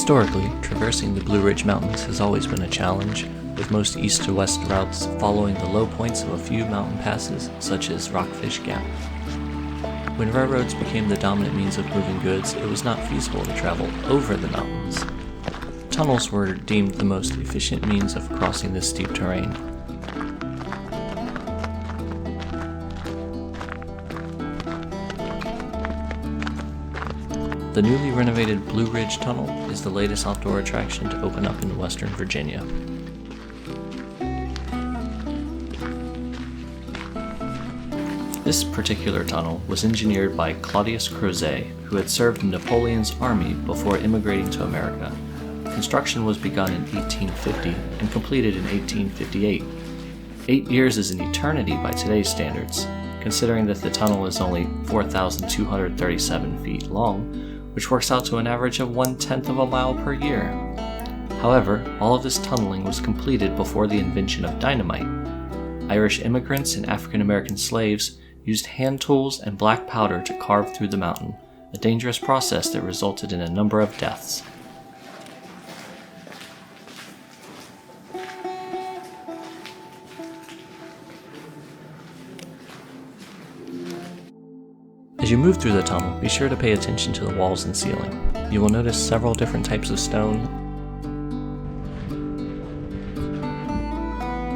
Historically, traversing the Blue Ridge Mountains has always been a challenge, with most east to west routes following the low points of a few mountain passes, such as Rockfish Gap. When railroads became the dominant means of moving goods, it was not feasible to travel over the mountains. Tunnels were deemed the most efficient means of crossing this steep terrain. The newly renovated Blue Ridge Tunnel is the latest outdoor attraction to open up in Western Virginia. This particular tunnel was engineered by Claudius Crozet, who had served in Napoleon's army before immigrating to America. Construction was begun in 1850 and completed in 1858. 8 years is an eternity by today's standards, considering that the tunnel is only 4,237 feet long, which works out to an average of 1/10 of a mile per year. However, all of this tunneling was completed before the invention of dynamite. Irish immigrants and African American slaves used hand tools and black powder to carve through the mountain, a dangerous process that resulted in a number of deaths. As you move through the tunnel, be sure to pay attention to the walls and ceiling. You will notice several different types of stone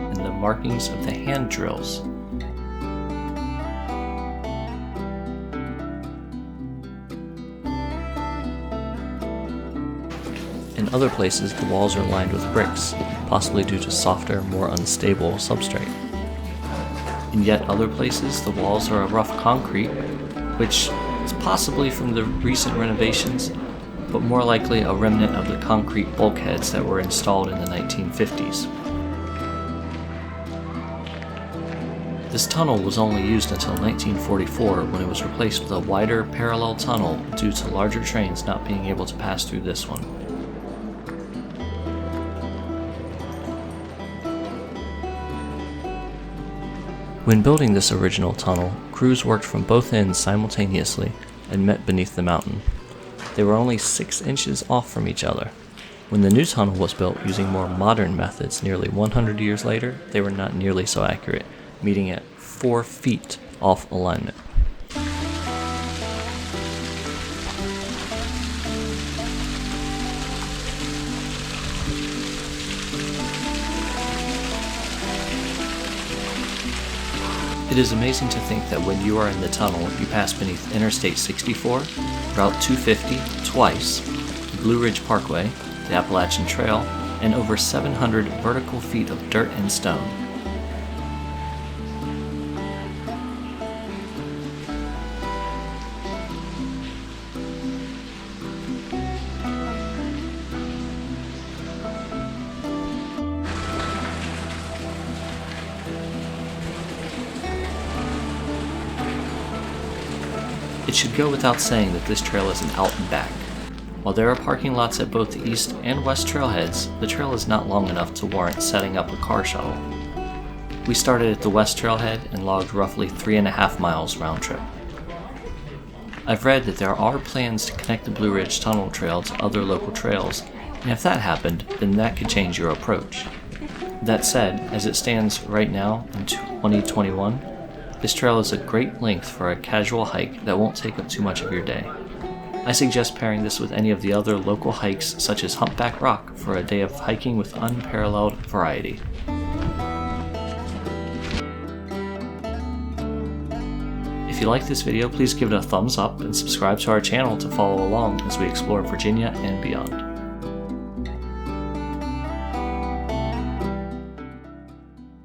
and the markings of the hand drills. In other places, the walls are lined with bricks, possibly due to softer, more unstable substrate. In yet other places, the walls are a rough concrete, which is possibly from the recent renovations, but more likely a remnant of the concrete bulkheads that were installed in the 1950s. This tunnel was only used until 1944, when it was replaced with a wider parallel tunnel due to larger trains not being able to pass through this one. When building this original tunnel, crews worked from both ends simultaneously and met beneath the mountain. They were only 6 inches off from each other. When the new tunnel was built using more modern methods nearly 100 years later, they were not nearly so accurate, meeting at 4 feet off alignment. It is amazing to think that when you are in the tunnel, you pass beneath Interstate 64, Route 250 twice, the Blue Ridge Parkway, the Appalachian Trail, and over 700 vertical feet of dirt and stone. It should go without saying that this trail is an out and back. While there are parking lots at both the east and west trailheads, the trail is not long enough to warrant setting up a car shuttle. We started at the west trailhead and logged roughly 3.5 miles round trip. I've read that there are plans to connect the Blue Ridge Tunnel Trail to other local trails, and if that happened, then that could change your approach. That said, as it stands right now in 2021, this trail is a great length for a casual hike that won't take up too much of your day. I suggest pairing this with any of the other local hikes such as Humpback Rock for a day of hiking with unparalleled variety. If you like this video, please give it a thumbs up and subscribe to our channel to follow along as we explore Virginia and beyond.